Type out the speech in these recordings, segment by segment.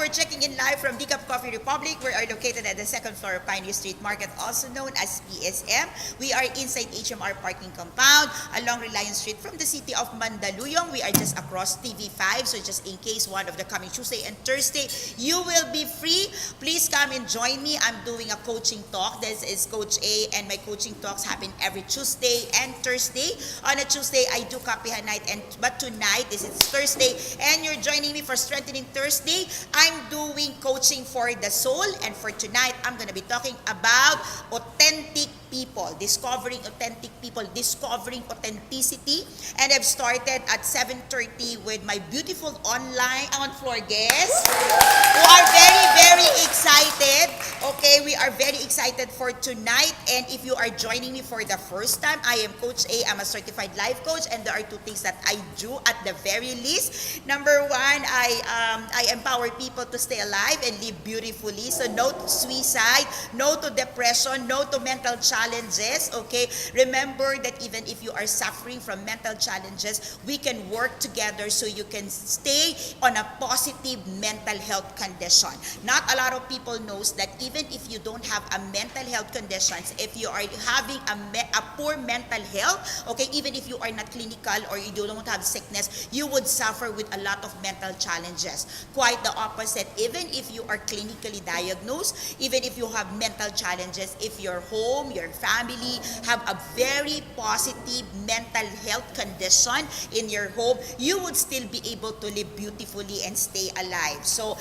we're checking in live from Decaf Coffee Republic. We are located at the second floor of Pioneer Street Market, also known as PSM. We are inside HMR parking compound along Reliance Street from the city of Mandaluyong. We are just across TV5, so just in case one of the coming Tuesday and Thursday, you will be free. Please come and join me. I'm doing a coaching talk. This is Coach A, and my coaching talks happen every Tuesday and Thursday. On a Tuesday, I do Kapihan Night, but tonight, this is Thursday, and you're joining me for Strengthening Thursday. I'm doing coaching for the soul, and for tonight, I'm gonna be talking about authentic people, discovering authentic people, discovering authenticity. And I've started at 7:30 with my beautiful online on-floor guests who are very, very excited. Okay, we are very excited for tonight. And if you are joining me for the first time, I am Coach A. I'm a certified life coach, and there are two things that I do at the very least. Number one, I empower people to stay alive and live beautifully. So no to suicide, no to depression, no to mental challenges. Okay, remember that even if you are suffering from mental challenges, we can work together so you can stay on a positive mental health condition. Not a lot of people knows that even if you don't have a mental health conditions, if you are having a poor mental health, okay, even if you are not clinical or you don't have sickness, you would suffer with a lot of mental challenges. Quite the opposite. Even if you are clinically diagnosed, even if you have mental challenges, if your home, your family have a very positive mental health condition in your home, you would still be able to live beautifully and stay alive. So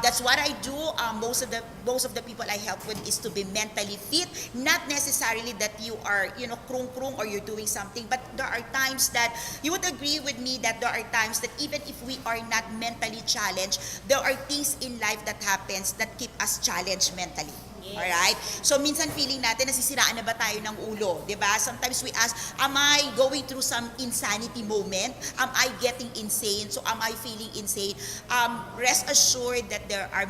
that's what I do. Most of the people I help with is to be mentally fit. Not necessarily that you are, krung or you're doing something, but there are times that you would agree with me that there are times that even if we are not mentally challenged, there are things in life that happens that keep us challenged mentally. Yes. Alright? So, minsan feeling natin, nasisiraan na ba tayo ng ulo? Diba? Sometimes we ask, am I going through some insanity moment? Am I getting insane? So, am I feeling insane? Rest assured that there are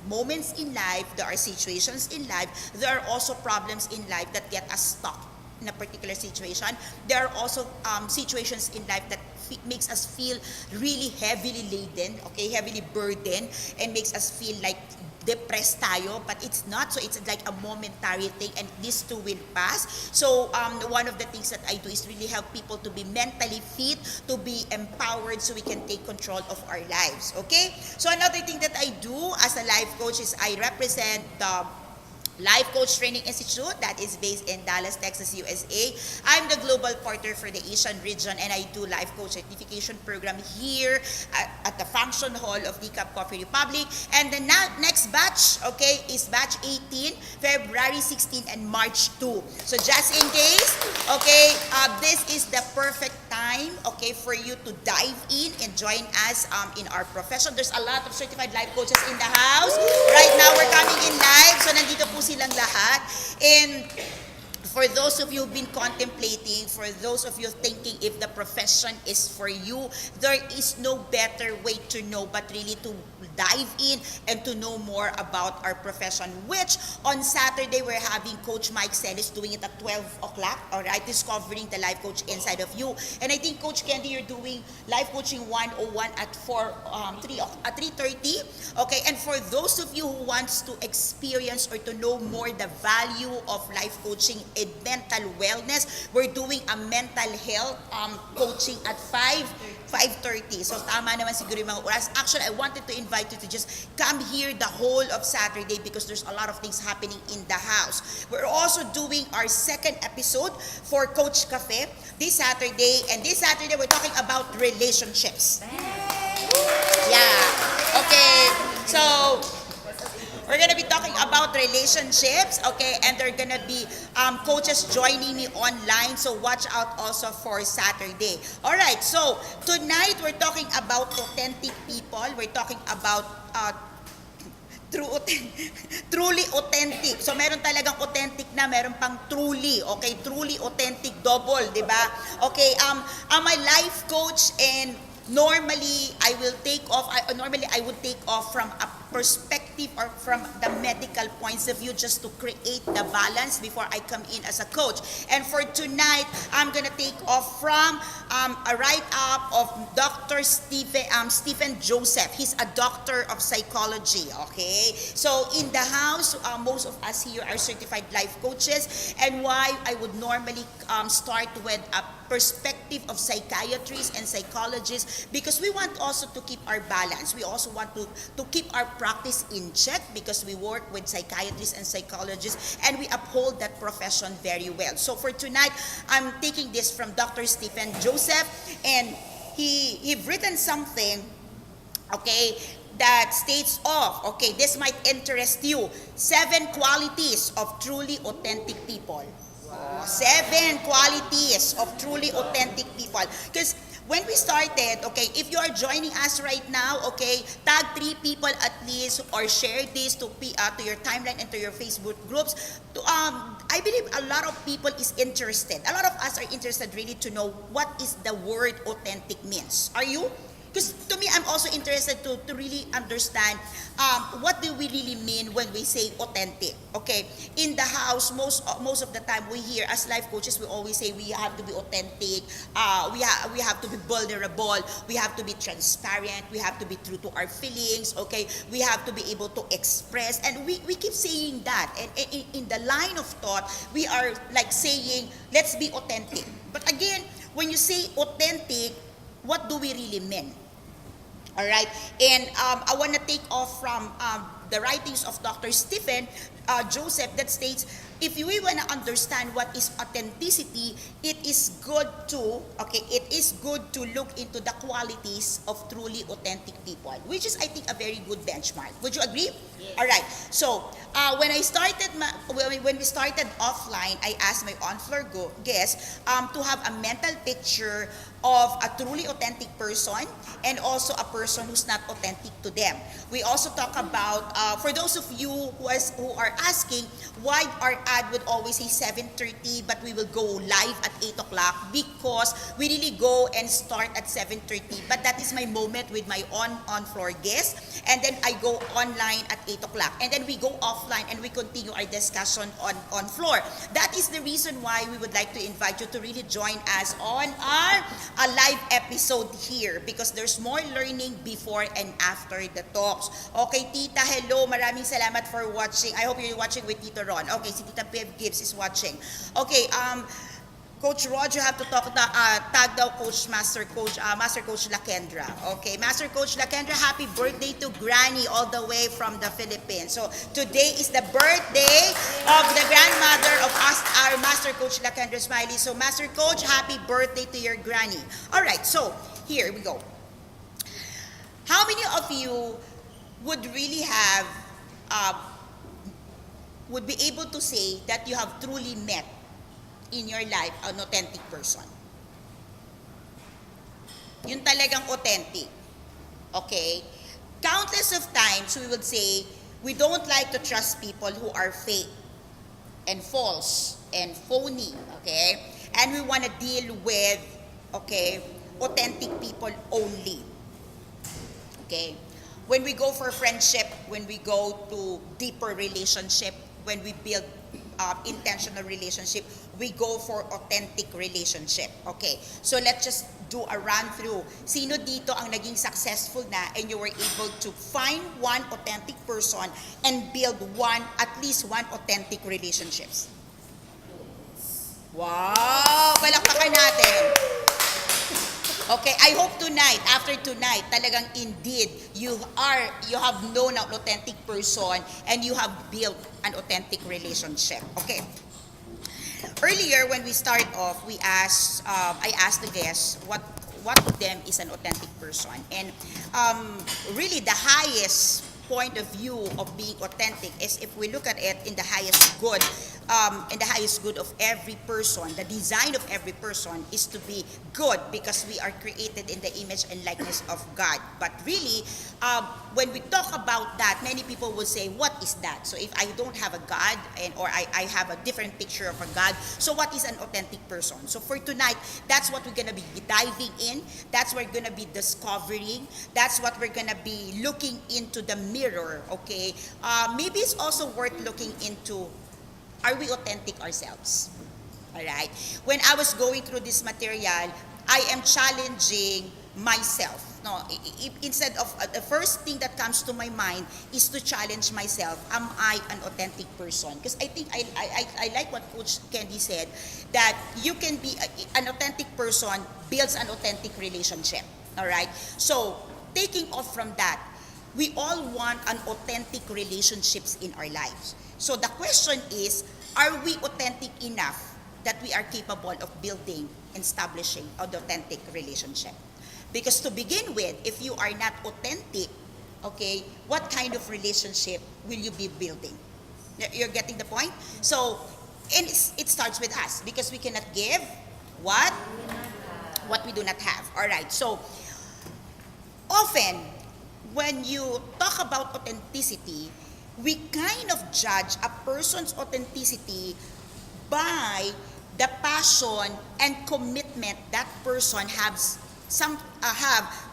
moments in life, there are situations in life, there are also problems in life that get us stuck in a particular situation. There are also situations in life that makes us feel really heavily laden, okay, heavily burdened, and makes us feel like depressed tayo, but it's not. So it's like a momentary thing, and this too will pass. So one of the things that I do is really help people to be mentally fit, to be empowered, so we can take control of our lives. Okay? So another thing that I do as a life coach is I represent the Life Coach Training Institute that is based in Dallas, Texas, USA. I'm the global partner for the Asian region, and I do life coach certification program here at the function hall of Decaf Coffee Republic. And the next batch, okay, is batch 18, February 16 and March 2. So just in case, okay, this is the perfect time, okay, for you to dive in and join us in our profession. There's a lot of certified life coaches in the house. Right now, we're coming in live. So nandito po silang lahat. And for those of you who've been contemplating, for those of you thinking if the profession is for you, there is no better way to know but really to dive in and to know more about our profession, which on Saturday we're having Coach Mike Celis doing it at 12 o'clock, all right, discovering the life coach inside of you. And I think Coach Candy, you're doing life coaching 101 at 3:30, okay. And for those of you who wants to experience or to know more the value of life coaching and mental wellness, we're doing a mental health coaching at 5:30. So tama naman siguro yung mga oras. Actually, I wanted to invite you to just come here the whole of Saturday because there's a lot of things happening in the house. We're also doing our second episode for Coach Cafe this Saturday. And this Saturday, we're talking about relationships. Yeah. Okay. So we're gonna be talking about relationships, okay, and there are gonna be coaches joining me online, so watch out also for Saturday. All right, so tonight we're talking about authentic people. We're talking about truly authentic. So meron talagang authentic na, meron pang truly, okay, truly authentic, double, di ba? Okay, I'm a life coach, and normally I would take off from perspective or from the medical points of view, just to create the balance before I come in as a coach. And for tonight, I'm gonna take off from a write-up of Dr. Stephen Joseph. He's a doctor of psychology, okay? So in the house, most of us here are certified life coaches, and why I would normally start with a perspective of psychiatrists and psychologists, because we want also to keep our balance. We also want to keep our practice in check, because we work with psychiatrists and psychologists and we uphold that profession very well. So for tonight, I'm taking this from Dr. Stephen Joseph, and he written something, okay, that states off, okay, this might interest you: 7 qualities of truly authentic people. 7 qualities of truly authentic people. Because when we started, okay, if you are joining us right now, okay, tag 3 people at least, or share this to your timeline and to your Facebook groups. I believe a lot of people is interested. A lot of us are interested really to know what is the word authentic means. Are you? Because to me, I'm also interested to really understand what do we really mean when we say authentic. Okay, in the house, most of the time we hear as life coaches, we always say we have to be authentic. We have to be vulnerable. We have to be transparent. We have to be true to our feelings. Okay, we have to be able to express, and we keep saying that. And in the line of thought, we are like saying, let's be authentic. But again, when you say authentic, what do we really mean? All right, and I want to take off from the writings of Dr. Stephen Joseph that states, if we want to understand what is authenticity, it is good to look into the qualities of truly authentic people, which is, I think, a very good benchmark. Would you agree? Yes. All right. So when we started offline, I asked my on-floor guests to have a mental picture of a truly authentic person and also a person who's not authentic to them. We also talk about, for those of you who are asking why our ad would always say 7:30 but we will go live at 8 o'clock, because we really go and start at 7:30, but that is my moment with my on-floor guests, and then I go online at 8 o'clock, and then we go offline and we continue our discussion on floor. That is the reason why we would like to invite you to really join us on our live episode here, because there's more learning before and after the talks. Okay, Tita, hello. Maraming salamat for watching. I hope you're watching with Tito Ron. Okay, si Tita Bev Gibbs is watching. Okay, Coach Rod, you have to tag daw Master Coach Lakendra. Okay, Master Coach Lakendra, happy birthday to Granny all the way from the Philippines. So today is the birthday of the grandmother of our Master Coach Lakendra Smiley. So Master Coach, happy birthday to your Granny. All right, so here we go. How many of you would really have, would be able to say that you have truly met in your life an authentic person? Yun talagang authentic. Okay? Countless of times we would say we don't like to trust people who are fake and false and phony. Okay? And we want to deal with, okay, authentic people only. Okay? When we go for friendship, when we go to deeper relationship, when we build intentional relationship, we go for authentic relationship. Okay, so let's just do a run through. Sino dito ang naging successful na and you were able to find one authentic person and build at least one authentic relationships? Wow! Palakpakan natin. Okay, I hope tonight, after tonight, talagang indeed, you have known an authentic person and you have built an authentic relationship. Okay. Earlier, when we start off, I asked the guests what of them is an authentic person. And really the highest point of view of being authentic is if we look at it in the highest good of every person. The design of every person is to be good, because we are created in the image and likeness of God. But really, when we talk about that, many people will say, what is that? So if I don't have a God, or I have a different picture of a God, so what is an authentic person? So for tonight, that's what we're going to be diving in. That's what we're going to be discovering. That's what we're going to be looking into the mirror, okay, maybe it's also worth looking into, are we authentic ourselves? All right. When I was going through this material, I am challenging myself. No, instead of the first thing that comes to my mind is to challenge myself. Am I an authentic person? Because I think I like what Coach Candy said, that you can be an authentic person builds an authentic relationship. All right. So taking off from that, we all want an authentic relationships in our lives. So the question is, are we authentic enough that we are capable of building and establishing an authentic relationship? Because to begin with, if you are not authentic, okay, what kind of relationship will you be building? You're getting the point? So, and it starts with us, because we cannot give what we do not have. All right. So, often when you talk about authenticity, we kind of judge a person's authenticity by the passion and commitment that person have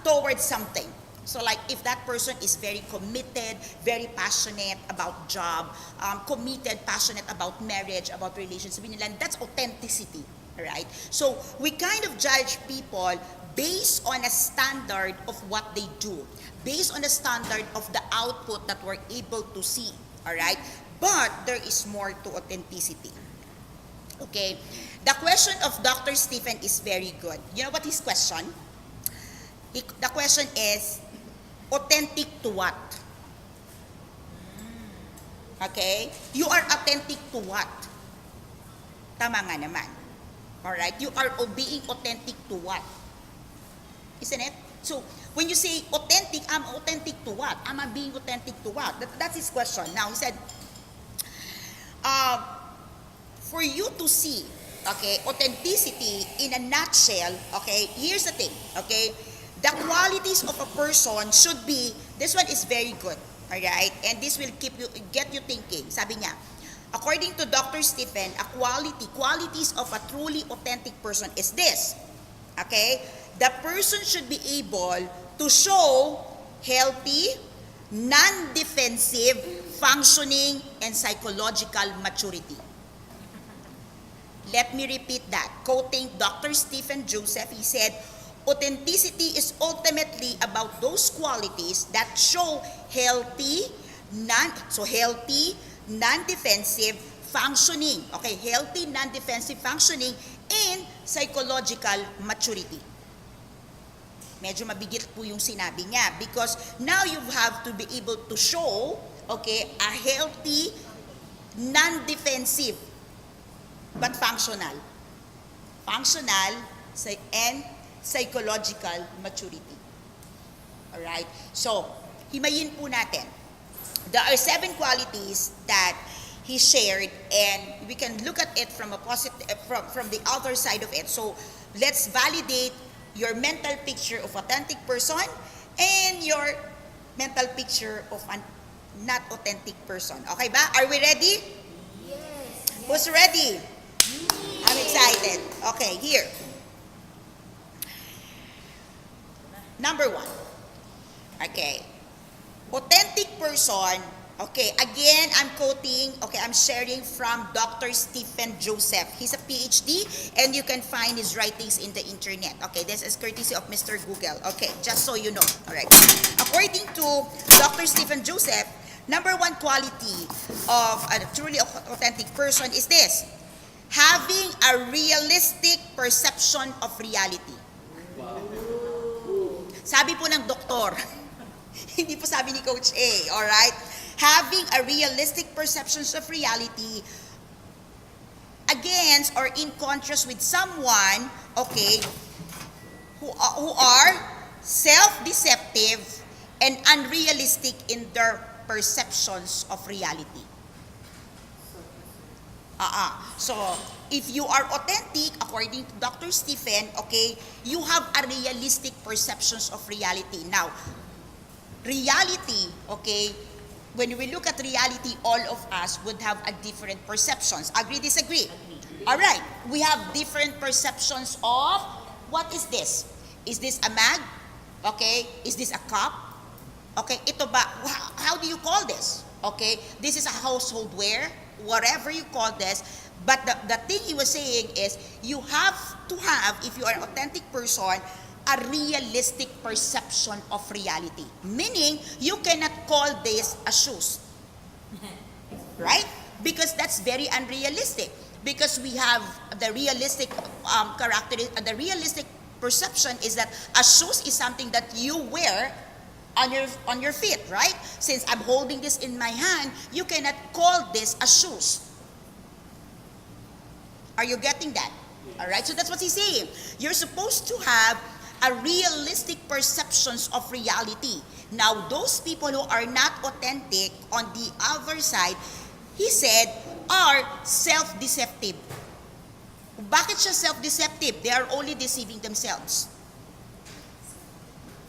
towards something. So like if that person is very committed, very passionate about job, committed, passionate about marriage, about relationship, that's authenticity, right? So we kind of judge people based on a standard of what they do, based on the standard of the output that we're able to see, all right? But there is more to authenticity. Okay, the question of Dr. Stephen is very good. You know what his question? The question is, authentic to what? Okay? You are authentic to what? Tama nga naman. Alright? You are being authentic to what? Isn't it? So, when you say authentic, I'm authentic to what? Am I being authentic to what? That's his question. Now, he said, for you to see, okay, authenticity in a nutshell, okay, here's the thing, okay, the qualities of a person should be, this one is very good, all right, and this will get you thinking. Sabi niya, according to Dr. Stephen, qualities of a truly authentic person is this, okay, the person should be able to show healthy, non-defensive functioning and psychological maturity. Let me repeat that. Quoting Dr. Stephen Joseph, he said, authenticity is ultimately about those qualities that show healthy, non-defensive functioning. Okay, healthy, non-defensive functioning and psychological maturity. Medyo mabigit po yung sinabi niya because now you have to be able to show, okay, a healthy, non-defensive but functional and psychological maturity. Alright? So, himayin po natin. There are 7 qualities that he shared and we can look at it from a positive, from the other side of it. So, let's validate your mental picture of authentic person and your mental picture of a not authentic person. Okay ba? Are we ready? Yes. Who's ready? I'm excited. Okay, here. Number 1. Okay. Authentic person. Okay, again, I'm quoting, okay, I'm sharing from Dr. Stephen Joseph. He's a PhD, and you can find his writings in the internet. Okay, this is courtesy of Mr. Google. Okay, just so you know. All right. According to Dr. Stephen Joseph, number 1 quality of a truly authentic person is this: having a realistic perception of reality. Wow. Sabi po ng doktor, hindi po sabi ni Coach A, alright? Having a realistic perceptions of reality against or in contrast with someone, okay, who are self-deceptive and unrealistic in their perceptions of reality. So, if you are authentic, according to Dr. Stephen, okay, you have a realistic perceptions of reality. Now, reality, okay, when we look at reality, all of us would have a different perceptions. Agree, disagree? All right, we have different perceptions of, what is this? Is this a mug? Okay, is this a cup? Okay, ito ba, how do you call this? Okay, this is a household wear, whatever you call this. But the thing he was saying is, you have to have, if you are an authentic person, a realistic perception of reality. Meaning, you cannot call this a shoes. Right? Because that's very unrealistic. Because we have the realistic the realistic perception is that a shoes is something that you wear on your feet, right? Since I'm holding this in my hand, you cannot call this a shoes. Are you getting that? All right, so that's what he's saying. You're supposed to have a realistic perceptions of reality. Now, those people who are not authentic, on the other side, he said, are self-deceptive. Bakit siya self-deceptive? They are only deceiving themselves.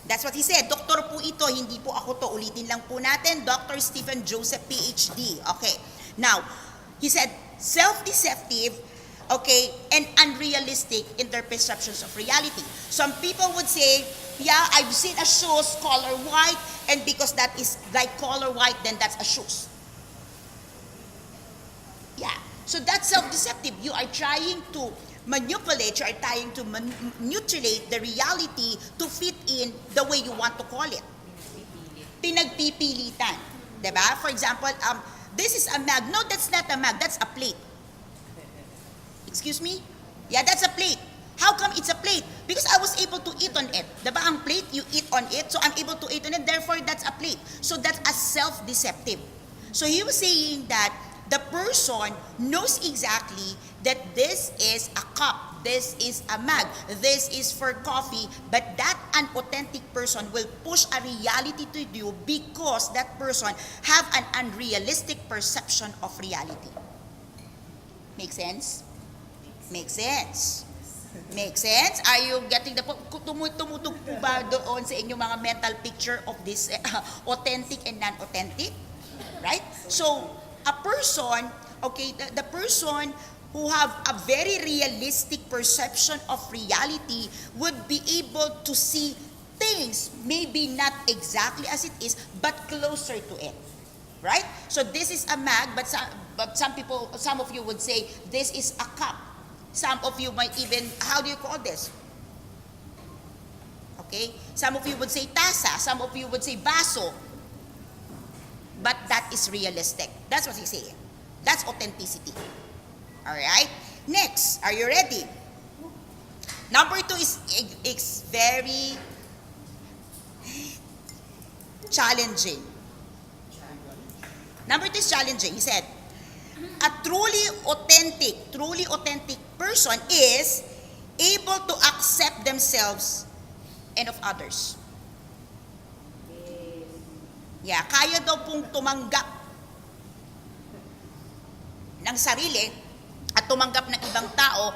That's what he said. Doktor po ito, hindi po ako to. Ulitin lang po natin. Dr. Stephen Joseph, PhD. Okay. Now, he said, self-deceptive, okay, and unrealistic in their perceptions of reality. Some people would say, yeah, I've seen a shoes color white, and because that is like color white, then that's a shoes. Yeah. So that's self-deceptive. You are trying to manipulate, you are trying to mutilate the reality to fit in the way you want to call it. Pinagpipilitan. Diba? For example, this is a mag. No, that's not a mag. That's a plate. Excuse me? Yeah, that's a plate. How come it's a plate? Because I was able to eat on it. Diba ang plate, you eat on it, so I'm able to eat on it, therefore that's a plate. So that's a self-deceptive. So he was saying that the person knows exactly that this is a cup, this is a mug, this is for coffee, but that unauthentic person will push a reality to you because that person have an unrealistic perception of reality. Make sense? Make sense? Make sense? Are you getting the tumutug po ba doon sa inyong mga mental picture of this authentic and non-authentic? Right? So, a person, okay, the person who have a very realistic perception of reality would be able to see things maybe not exactly as it is, but closer to it. Right? So this is a mag, but some of you would say this is a cup. Some of you might even, how do you call this? Okay? Some of you would say tasa, some of you would say baso. But that is realistic. That's what he's saying. That's authenticity. Alright? Next, are you ready? Number 2 is very challenging. Number 2 is challenging. He said, a truly authentic person is able to accept themselves and of others. Yeah, kaya daw pong tumanggap ng sarili at tumanggap ng ibang tao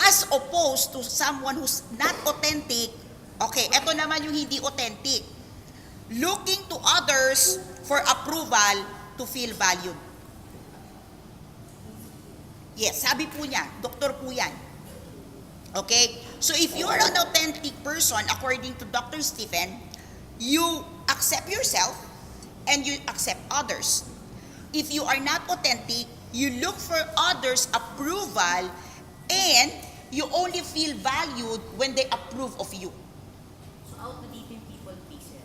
as opposed to someone who's not authentic. Okay, eto naman yung hindi authentic. Looking to others for approval to feel valued. Yes, sabi po niya, doktor po yan. Okay? So if you are an authentic person, according to Dr. Stephen, you accept yourself and you accept others. If you are not authentic, you look for others' approval and you only feel valued when they approve of you. So out na dito yung people pleaser.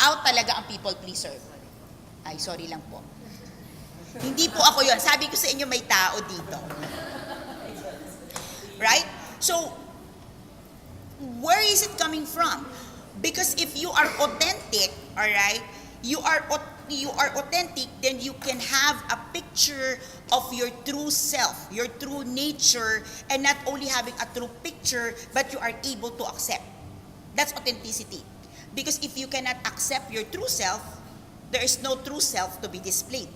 Out talaga ang people pleaser. Ay, sorry lang po. Hindi po ako yon. Sabi ko sa inyo may tao dito. Right? So, where is it coming from? Because if you are authentic, alright, you are authentic, then you can have a picture of your true self, your true nature, and not only having a true picture, but you are able to accept. That's authenticity. Because if you cannot accept your true self, there is no true self to be displayed.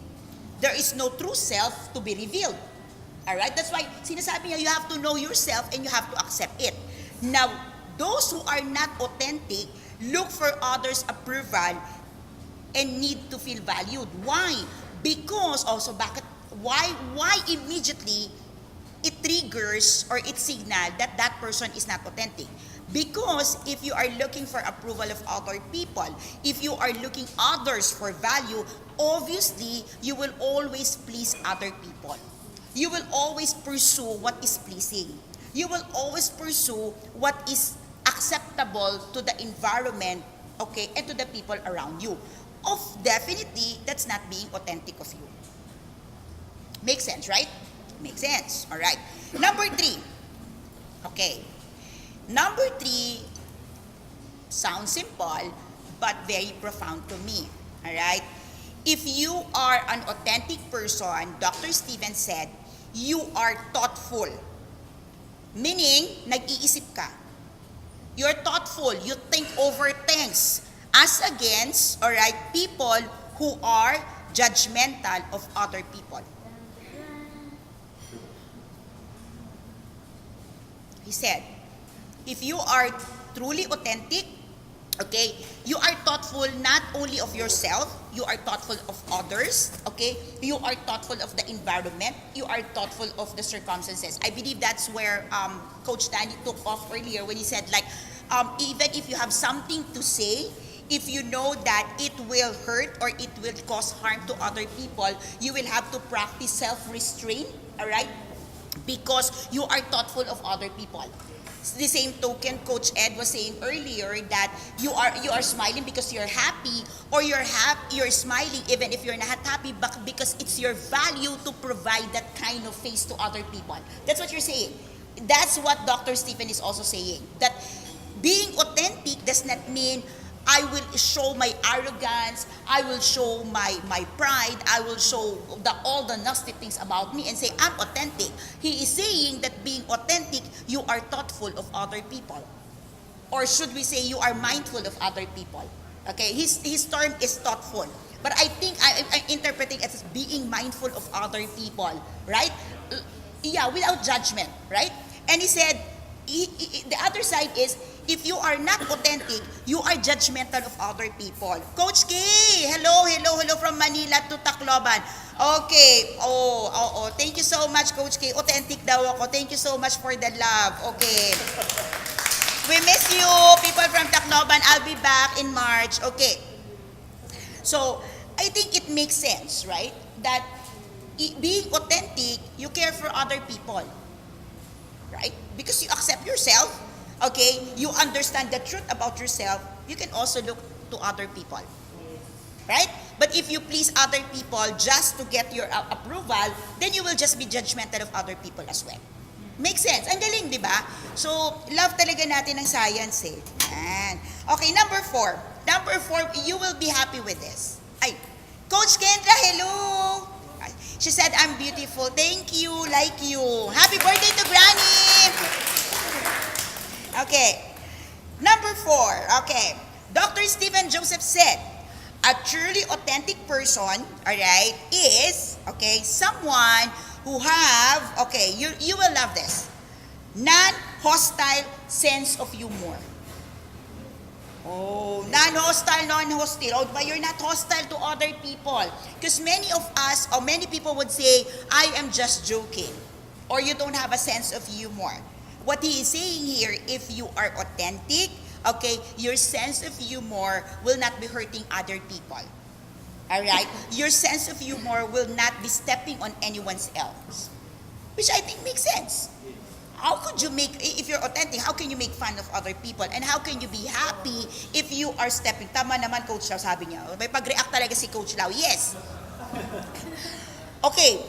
There is no true self to be revealed. Alright? That's why sinasabi niya, you have to know yourself and you have to accept it. Now, those who are not authentic look for others' approval and need to feel valued. Why? Because also, why immediately it triggers or it signal that that person is not authentic? Because if you are looking for approval of other people, if you are looking others for value, obviously, you will always please other people. You will always pursue what is pleasing. You will always pursue what is acceptable to the environment, okay, and to the people around you. Definitely, that's not being authentic of you. Makes sense, right? Makes sense. All right. Number 3. Okay. Number 3 sounds simple but very profound to me. All right? If you are an authentic person, Dr. Steven said, you are thoughtful. Meaning, nag-iisip ka. You're thoughtful. You think over things. As against, all right, people who are judgmental of other people. He said, if you are truly authentic, okay, you are thoughtful not only of yourself, you are thoughtful of others, okay, you are thoughtful of the environment, you are thoughtful of the circumstances. I believe that's where Coach Danny took off earlier when he said, like, even if you have something to say, if you know that it will hurt or it will cause harm to other people, you will have to practice self-restraint, all right? Because you are thoughtful of other people. The same token, Coach Ed was saying earlier that you are smiling because you're happy, or you're smiling even if you're not happy, but because it's your value to provide that kind of face to other people. That's what you're saying. That's what Dr. Stephen is also saying. That being authentic does not mean I will show my arrogance, I will show my pride, I will show all the nasty things about me and say, I'm authentic. He is saying that being authentic, you are thoughtful of other people. Or should we say, you are mindful of other people. Okay, his term is thoughtful. But I think I'm interpreting it as being mindful of other people, right? Yeah, without judgment, right? And he said, the other side is, if you are not authentic, you are judgmental of other people. Coach K, hello from Manila to Tacloban. Okay, thank you so much, Coach K. Authentic daw ako. Thank you so much for the love. Okay. We miss you, people from Tacloban. I'll be back in March. Okay. So, I think it makes sense, right? That being authentic, you care for other people. Right? Because you accept yourself, okay, you understand the truth about yourself, you can also look to other people. Right? But if you please other people just to get your approval, then you will just be judgmental of other people as well. Makes sense. Ang galing, di ba? So, love talaga natin ng science eh. Yan. Okay, number 4. Number 4, you will be happy with this. Ay, Coach Kendra, hello! She said, I'm beautiful. Thank you, like you. Happy birthday to Granny! Okay. Number 4. Okay. Dr. Stephen Joseph said, a truly authentic person, all right, is, okay, someone who have, okay, you will love this, non-hostile sense of humor. Oh, non-hostile, non-hostile. Oh, but you're not hostile to other people. Because many of us, or many people would say, I am just joking. Or you don't have a sense of humor. What he is saying here, if you are authentic, okay, your sense of humor will not be hurting other people. Alright? Your sense of humor will not be stepping on anyone else. Which I think makes sense. How could you if you're authentic, how can you make fun of other people? And how can you be happy if you are stepping? Tama naman, Coach Lau, sabi niya. May pag-react talaga si Coach Lau. Yes. Okay.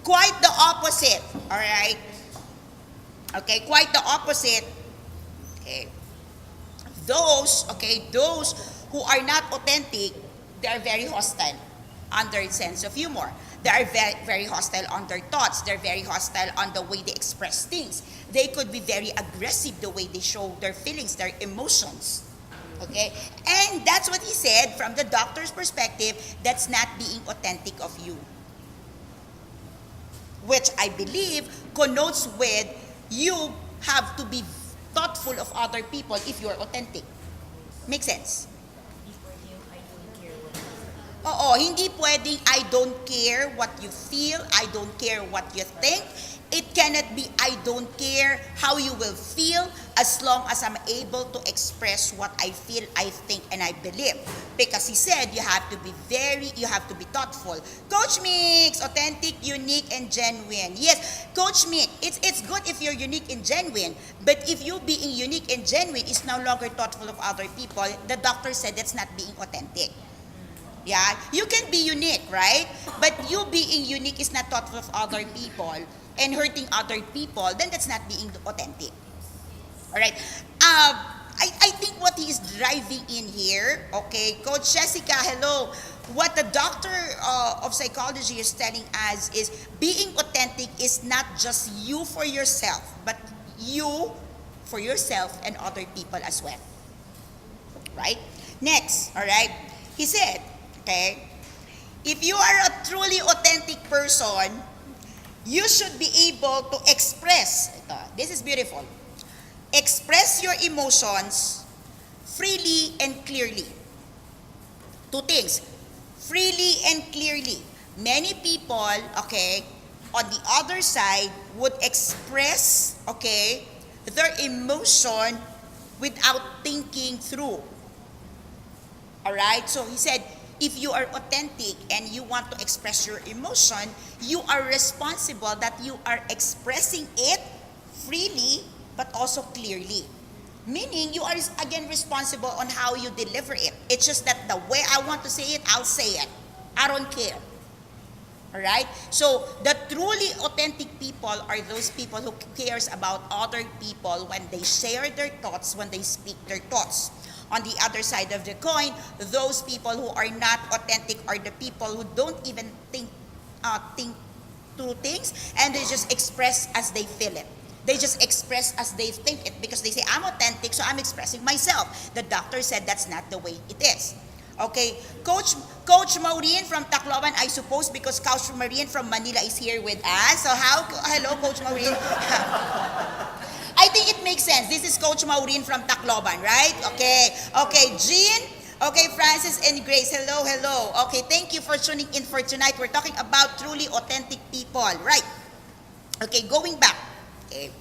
Quite the opposite. Alright? Okay, quite the opposite. Okay. Those who are not authentic, they are very hostile on their sense of humor. They are very, very hostile on their thoughts. They're very hostile on the way they express things. They could be very aggressive the way they show their feelings, their emotions. Okay? And that's what he said from the doctor's perspective, that's not being authentic of you. Which I believe connotes with you have to be thoughtful of other people if you're authentic. Make sense? Oo, hindi pwedeng I don't care what you feel, I don't care what you think. It cannot be I don't care how you will feel, as long as I'm able to express what I feel, I think, and I believe. Because he said you have to be thoughtful. Coach Mix, authentic, unique, and genuine. Yes, Coach Mix, it's good if you're unique and genuine, but if you being unique and genuine is no longer thoughtful of other people, the doctor said that's not being authentic. Yeah, you can be unique, right? But you being unique is not thoughtful of other people and hurting other people, then that's not being authentic. All right. I think what he is driving in here, okay, Coach Jessica, hello. What the doctor of psychology is telling us is being authentic is not just you for yourself, but you for yourself and other people as well. Right? Next, all right. He said, okay, if you are a truly authentic person, you should be able to express, this is beautiful, express your emotions freely and clearly. Two things, freely and clearly. Many people, okay, on the other side would express, okay, their emotion without thinking through. All right? So he said, if you are authentic and you want to express your emotion, you are responsible that you are expressing it freely but also clearly. Meaning, you are again responsible on how you deliver it. It's just that the way I want to say it, I'll say it. I don't care. Alright? So, the truly authentic people are those people who cares about other people when they share their thoughts, when they speak their thoughts. On the other side of the coin, those people who are not authentic are the people who don't even think through things, and they just express as they feel it. They just express as they think it because they say, I'm authentic, so I'm expressing myself. The doctor said that's not the way it is. Okay, Coach Maureen from Tacloban, I suppose, because Coach Maureen from Manila is here with us. So hello, Coach Maureen. I think it makes sense. This is Coach Maureen from Tacloban, right? Okay, Jean. Okay, Francis and Grace, hello. Okay, thank you for tuning in for tonight. We're talking about truly authentic people, right? Okay, going back. Okay.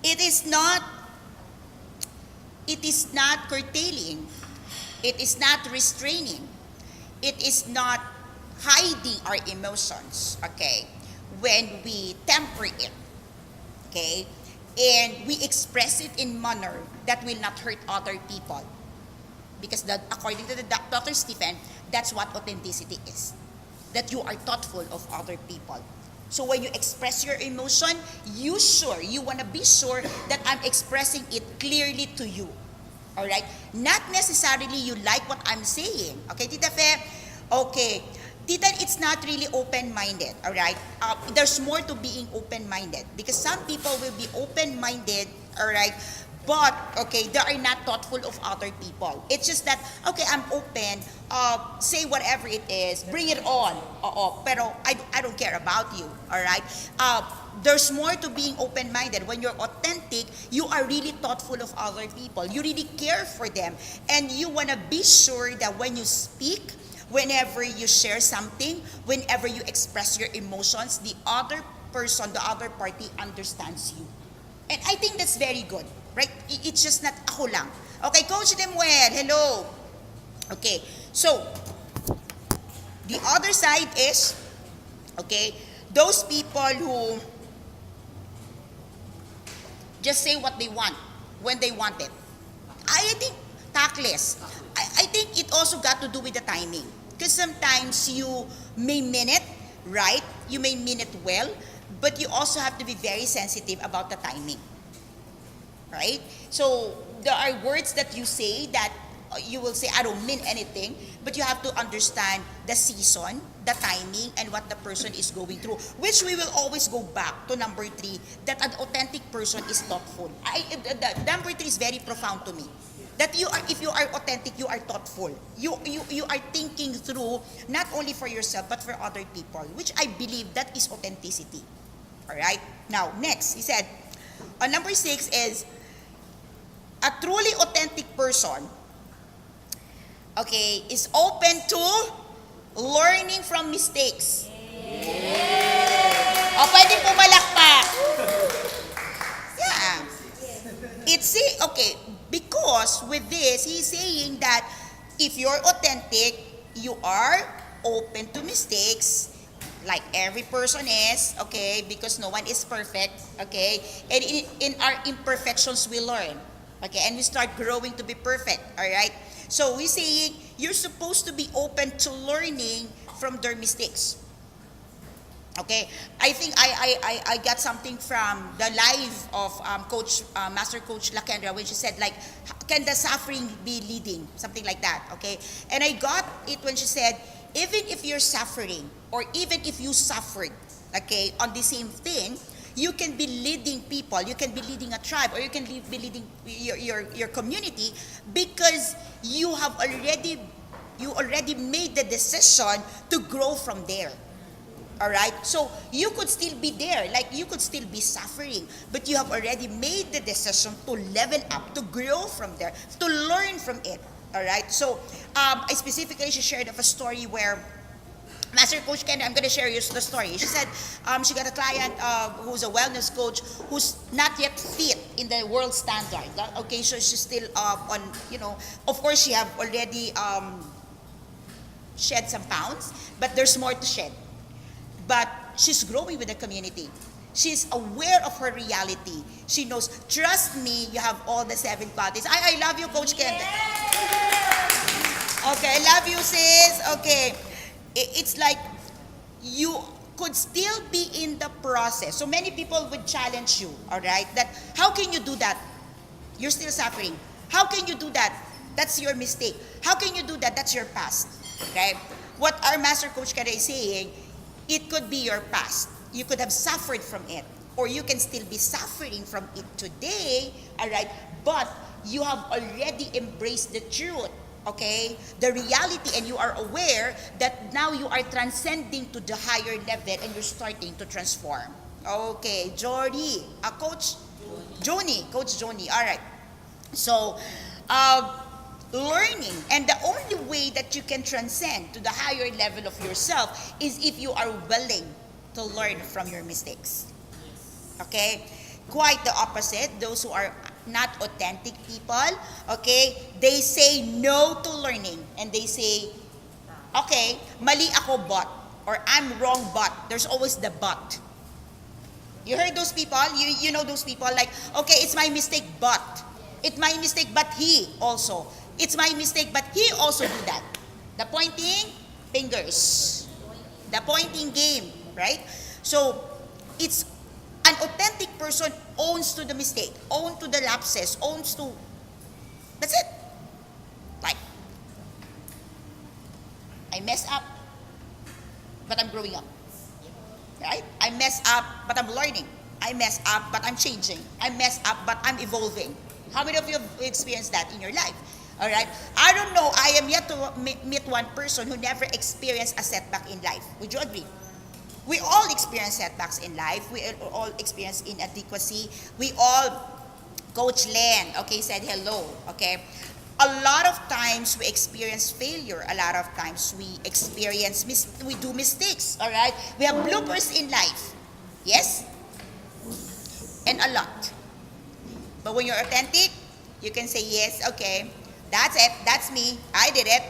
It is not curtailing. It is not restraining. It is not hiding our emotions, okay, when we temper it, okay, and we express it in manner that will not hurt other people. Because according to the Dr. Stephen, that's what authenticity is. That you are thoughtful of other people. So when you express your emotion, you want to be sure that I'm expressing it clearly to you. All right? Not necessarily you like what I'm saying. Okay, Tita Fe? Okay. Tita, it's not really open-minded. All right? There's more to being open-minded. Because some people will be open-minded, all right, but, okay, they are not thoughtful of other people. It's just that, okay, I'm open, say whatever it is, bring it on. Pero I don't care about you, all right? There's more to being open-minded. When you're authentic, you are really thoughtful of other people. You really care for them. And you want to be sure that when you speak, whenever you share something, whenever you express your emotions, the other person, the other party understands you. And I think that's very good, right? It's just not ako lang. Okay, Coach Demuel, hello. Okay, so, the other side is, okay, those people who just say what they want, when they want it. I think, tactless. I think it also got to do with the timing. Because sometimes you may mean it, right? You may mean it well, but you also have to be very sensitive about the timing. Right? So, there are words that you say that you will say, I don't mean anything, but you have to understand the season, the timing, and what the person is going through. Which we will always go back to number 3, that an authentic person is thoughtful. Number 3 is very profound to me. That if you are authentic, you are thoughtful. You are thinking through, not only for yourself, but for other people, which I believe that is authenticity. Alright? Now, next, he said, number 6 is, a truly authentic person, okay, is open to learning from mistakes. O, pwede pumalakpak. Yeah. Okay, because with this, he's saying that if you're authentic, you are open to mistakes, like every person is, okay, because no one is perfect, okay, and in our imperfections we learn, okay, and we start growing to be perfect, all right? So we're saying you're supposed to be open to learning from their mistakes. Okay, I think I got something from the live of Master Coach Lakendra when she said like, can the suffering be leading? Something like that, okay? And I got it when she said, even if you're suffering or even if you suffered, okay, on the same thing, you can be leading people, you can be leading a tribe, or you can be leading your community because you already made the decision to grow from there. All right, so you could still be there, like you could still be suffering, but you have already made the decision to level up, to grow from there, to learn from it. All right, so I specifically shared of a story where Master Coach Ken, I'm going to share you the story. She said she got a client who's a wellness coach who's not yet fit in the world standard. Okay, so she's still on, of course she have already shed some pounds, but there's more to shed. But she's growing with the community. She's aware of her reality. She knows, trust me, you have all the 7 qualities. I love you, Coach Ken. Okay, I love you, sis. Okay. It's like you could still be in the process. So many people would challenge you, all right? That how can you do that? You're still suffering. How can you do that? That's your mistake. How can you do that? That's your past. Okay? What our Master Coach Ken is saying, it could be your past. You could have suffered from it, or you can still be suffering from it today, all right? But you have already embraced the truth, okay? The reality, and you are aware that now you are transcending to the higher level and you're starting to transform. Okay, Coach Joni, all right. So, learning, and the only way that you can transcend to the higher level of yourself is if you are willing to learn from your mistakes. Okay, quite the opposite. Those who are not authentic people, okay, they say no to learning, and they say, okay, mali ako but, or I'm wrong but. There's always the but. You heard those people? You know those people, like, okay, it's my mistake but. It's my mistake but he also. It's my mistake, but he also do that. The pointing fingers. The pointing game, right? So, it's an authentic person owns to the mistake, owns to the lapses, owns to... That's it. Like, I messed up, but I'm growing up. Right? I messed up, but I'm learning. I messed up, but I'm changing. I messed up, but I'm evolving. How many of you have experienced that in your life? All right. I don't know. I am yet to meet one person who never experienced a setback in life. Would you agree? We all experience setbacks in life. We all experience inadequacy. We all, Coach Len, okay, said hello. Okay. A lot of times we experience failure. A lot of times we we do mistakes. All right. We have bloopers in life. Yes. And a lot. But when you're authentic, you can say yes. Okay. That's it. That's me. I did it.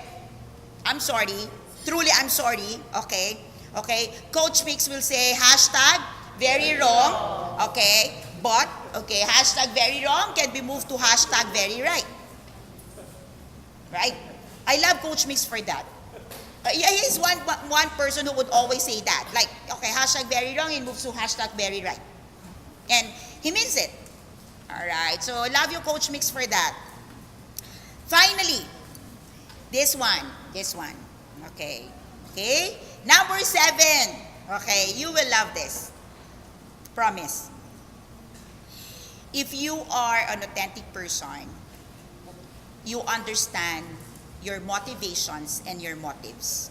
I'm sorry. Truly, I'm sorry. Okay. Okay. Coach Mix will say hashtag very wrong. Okay. But, okay, hashtag very wrong can be moved to hashtag very right. Right? I love Coach Mix for that. He's one person who would always say that. Like, okay, hashtag very wrong, and moves to hashtag very right. And he means it. All right. So, I love you, Coach Mix, for that. Finally, this one. Okay. Okay? Number 7. Okay, you will love this. Promise. If you are an authentic person, you understand your motivations and your motives.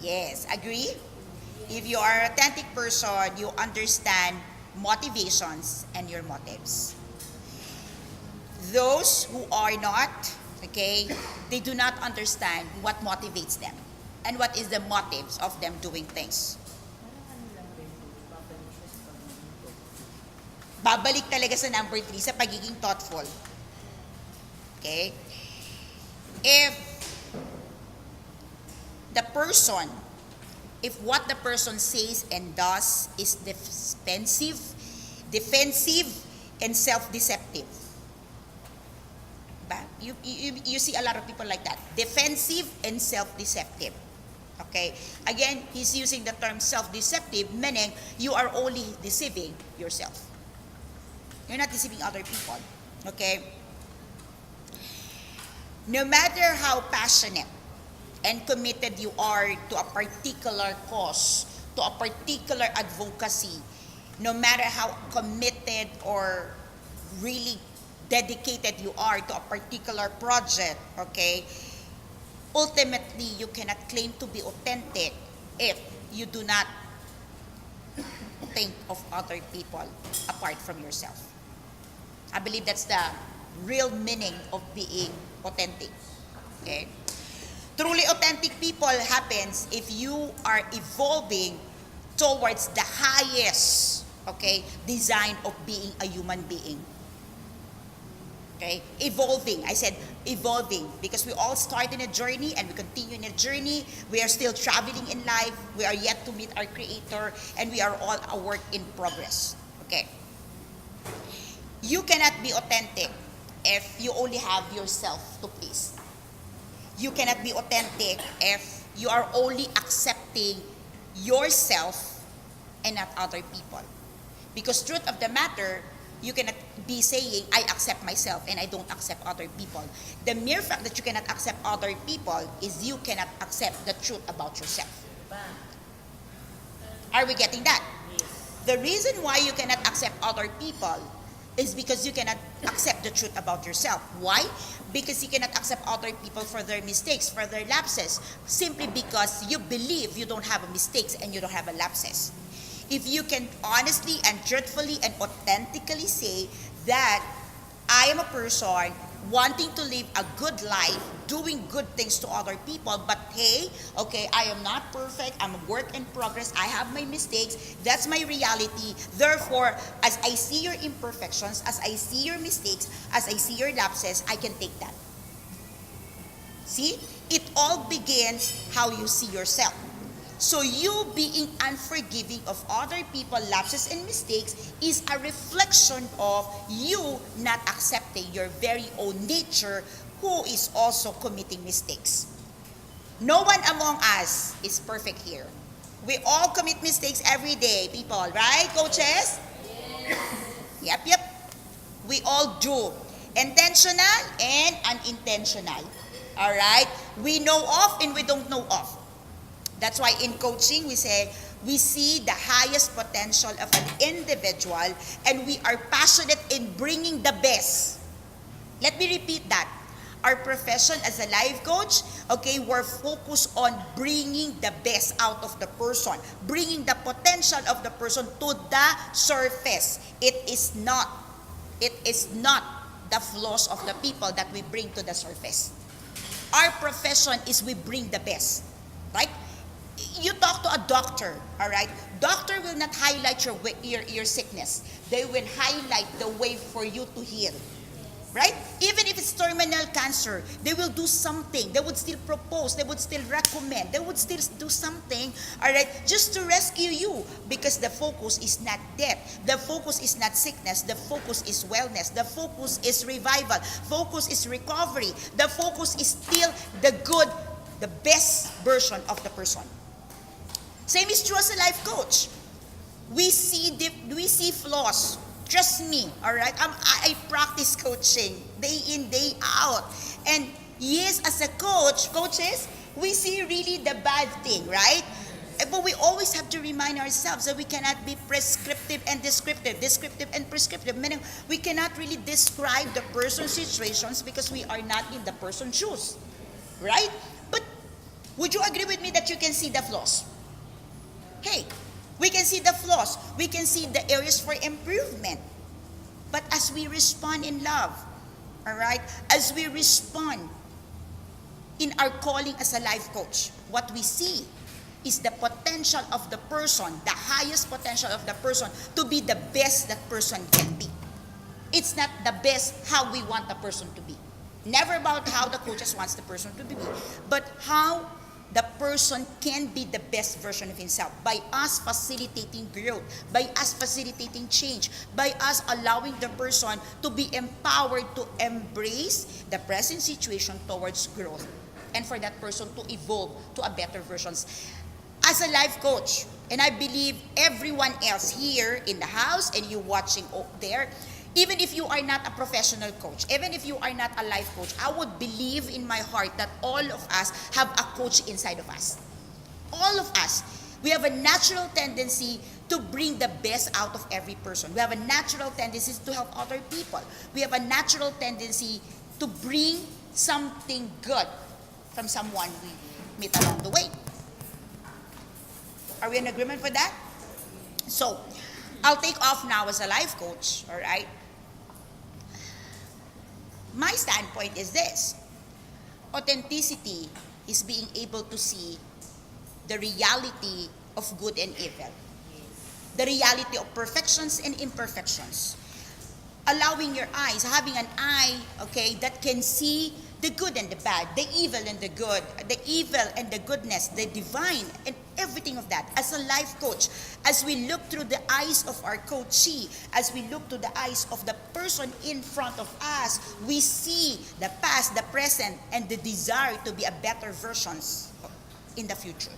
Yes, agree? If you are an authentic person, you understand motivations and your motives. Those who are not, okay, they do not understand what motivates them and what is the motives of them doing things. Babalik talaga sa number 3, sa pagiging thoughtful. Okay? If what the person says and does is defensive, and self-deceptive. You see a lot of people like that. Defensive and self-deceptive. Okay? Again, he's using the term self-deceptive, meaning you are only deceiving yourself. You're not deceiving other people. Okay? No matter how passionate and committed you are to a particular cause, to a particular advocacy, no matter how committed or really dedicated you are to a particular project, okay, ultimately you cannot claim to be authentic if you do not think of other people apart from yourself. I believe that's the real meaning of being authentic. Okay? Truly authentic people happens if you are evolving towards the highest, okay, design of being a human being. Okay? Evolving. I said evolving because we all start in a journey and we continue in a journey. We are still traveling in life. We are yet to meet our Creator, and we are all a work in progress. Okay? You cannot be authentic if you only have yourself to please. You cannot be authentic if you are only accepting yourself and not other people. Because truth of the matter, you cannot be saying, I accept myself and I don't accept other people. The mere fact that you cannot accept other people is you cannot accept the truth about yourself. Are we getting that? The reason why you cannot accept other people is because you cannot accept the truth about yourself. Why? Because you cannot accept other people for their mistakes, for their lapses, simply because you believe you don't have a mistakes and you don't have a lapses. If you can honestly and truthfully and authentically say that I am a person wanting to live a good life, doing good things to other people, but hey, okay, I am not perfect, I'm a work in progress, I have my mistakes, that's my reality. Therefore, as I see your imperfections, as I see your mistakes, as I see your lapses, I can take that. See? It all begins how you see yourself. So you being unforgiving of other people's lapses and mistakes is a reflection of you not accepting your very own nature, who is also committing mistakes. No one among us is perfect here. We all commit mistakes every day, people, right, coaches? Yes. Yep. We all do. Intentional and unintentional. All right? We know of and we don't know of. That's why in coaching we say we see the highest potential of an individual and we are passionate in bringing the best. Let me repeat that. Our profession as a life coach, okay, we're focused on bringing the best out of the person, bringing the potential of the person to the surface. It is not the flaws of the people that we bring to the surface. Our profession is we bring the best, right? You talk to a doctor, all right? Doctor will not highlight your sickness. They will highlight the way for you to heal, right? Even if it's terminal cancer, they will do something. They would still propose. They would still recommend. They would still do something, all right, just to rescue you, because the focus is not death. The focus is not sickness. The focus is wellness. The focus is revival. Focus is recovery. The focus is still the good, the best version of the person. Same is true as a life coach. We see flaws. Trust me, all right? I practice coaching day in, day out. And yes, as a coaches, we see really the bad thing, right? But we always have to remind ourselves that we cannot be prescriptive and descriptive and prescriptive, meaning we cannot really describe the person's situations because we are not in the person's shoes, right? But would you agree with me that you can see the flaws? Hey, we can see the flaws. We can see the areas for improvement. But as we respond in love, all right, as we respond in our calling as a life coach, what we see is the potential of the person, the highest potential of the person to be the best that person can be. It's not the best how we want the person to be. Never about how the coaches wants the person to be, but how the person can be the best version of himself by us facilitating growth, by us facilitating change, by us allowing the person to be empowered to embrace the present situation towards growth, and for that person to evolve to a better versions. As a life coach, and I believe everyone else here in the house and you watching there, even if you are not a professional coach, even if you are not a life coach, I would believe in my heart that all of us have a coach inside of us. All of us. We have a natural tendency to bring the best out of every person. We have a natural tendency to help other people. We have a natural tendency to bring something good from someone we meet along the way. Are we in agreement for that? So, I'll take off now as a life coach, all right? My standpoint is this. Authenticity is being able to see the reality of good and evil. The reality of perfections and imperfections. Allowing your eyes, having an eye, okay, that can see the good and the bad, the evil and the good, the evil and the goodness, the divine, and everything of that. As a life coach, as we look through the eyes of our coachee, as we look to the eyes of the person in front of us, we see the past, the present, and the desire to be a better versions in the future.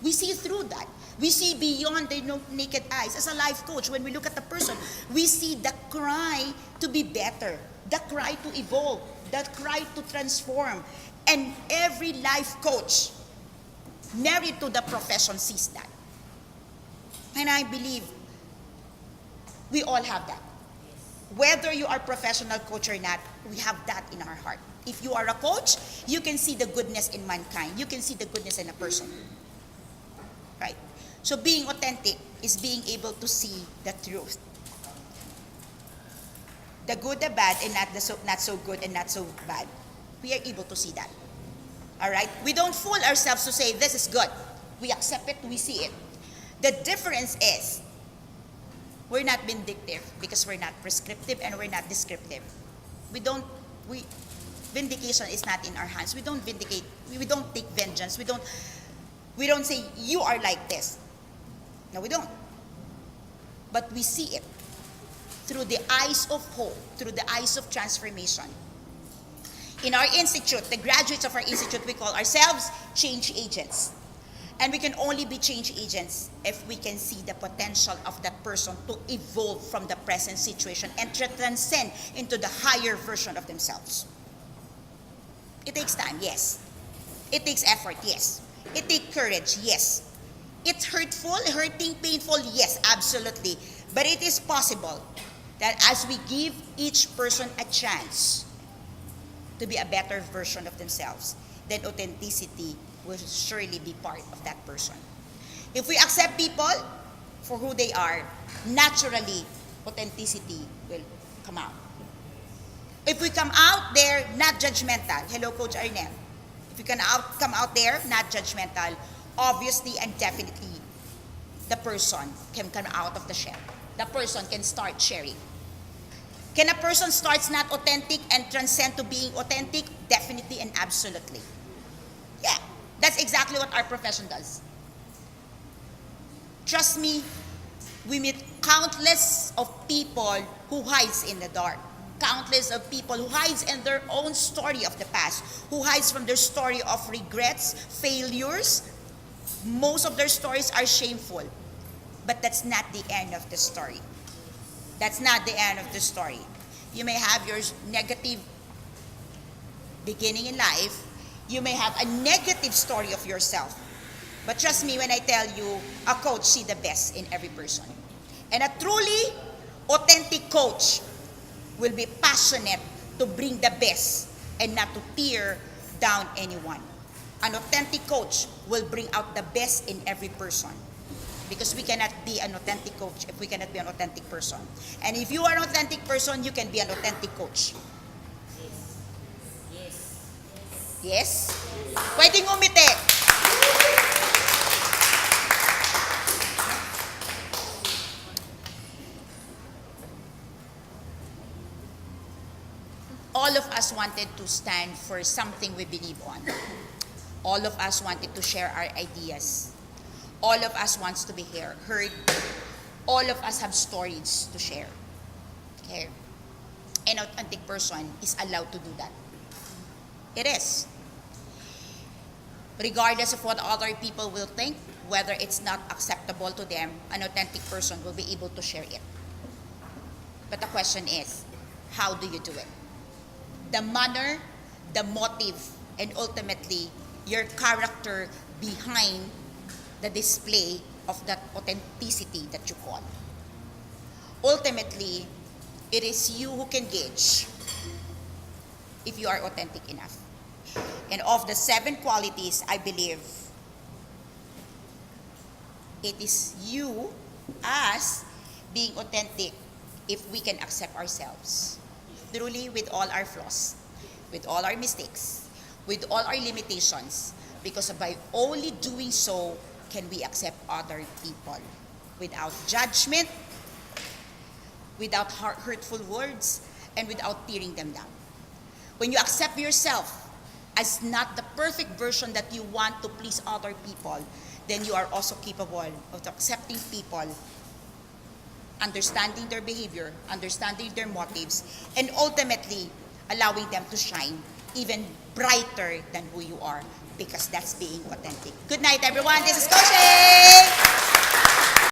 We see through that. We see beyond the naked eyes. As a life coach, when we look at the person, we see the cry to be better, the cry to evolve, the cry to transform. And every life coach married to the profession sees that. And I believe we all have that. Whether you are a professional coach or not, we have that in our heart. If you are a coach, you can see the goodness in mankind. You can see the goodness in a person. Right? So being authentic is being able to see the truth. The good, the bad, and not so good and not so bad. We are able to see that. All right? We don't fool ourselves to say this is good. We accept it, we see it. The difference is we're not vindictive because we're not prescriptive and we're not descriptive. Vindication is not in our hands. We don't vindicate. We don't take vengeance. We don't say you are like this. No, we don't. But we see it through the eyes of hope, through the eyes of transformation. In our institute, the graduates of our institute, we call ourselves change agents. And we can only be change agents if we can see the potential of that person to evolve from the present situation and to transcend into the higher version of themselves. It takes time, yes. It takes effort, yes. It takes courage, yes. It's hurtful, hurting, painful, yes, absolutely. But it is possible that as we give each person a chance to be a better version of themselves, then authenticity will surely be part of that person. If we accept people for who they are, naturally, authenticity will come out. If we come out there not judgmental, hello Coach Arnel, if we can come out there not judgmental, obviously and definitely, the person can come out of the shell. The person can start sharing. Can a person start not authentic and transcend to being authentic? Definitely and absolutely. Yeah, that's exactly what our profession does. Trust me, we meet countless of people who hides in the dark. Countless of people who hides in their own story of the past, who hides from their story of regrets, failures. Most of their stories are shameful. But that's not the end of the story. That's not the end of the story. You may have your negative beginning in life. You may have a negative story of yourself. But trust me when I tell you, a coach sees the best in every person. And a truly authentic coach will be passionate to bring the best and not to tear down anyone. An authentic coach will bring out the best in every person. Because we cannot be an authentic coach if we cannot be an authentic person. And if you are an authentic person, you can be an authentic coach. Yes? Pwedeng umiti. all of us wanted to stand for something we believe on. All of us wanted to share our ideas. All of us wants to be heard. All of us have stories to share. Okay? An authentic person is allowed to do that. It is. Regardless of what other people will think, whether it's not acceptable to them, an authentic person will be able to share it. But the question is, how do you do it? The manner, the motive, and ultimately, your character behind the display of that authenticity that you call. Ultimately, it is you who can gauge if you are authentic enough. And of the 7 qualities, I believe, it is you, us, being authentic if we can accept ourselves. Truly, with all our flaws, with all our mistakes, with all our limitations, because by only doing so can we accept other people without judgment, without hurtful words, and without tearing them down. When you accept yourself as not the perfect version that you want to please other people, then you are also capable of accepting people, understanding their behavior, understanding their motives, and ultimately allowing them to shine even brighter than who you are, because that's being authentic. Good night, everyone. This is Coach A.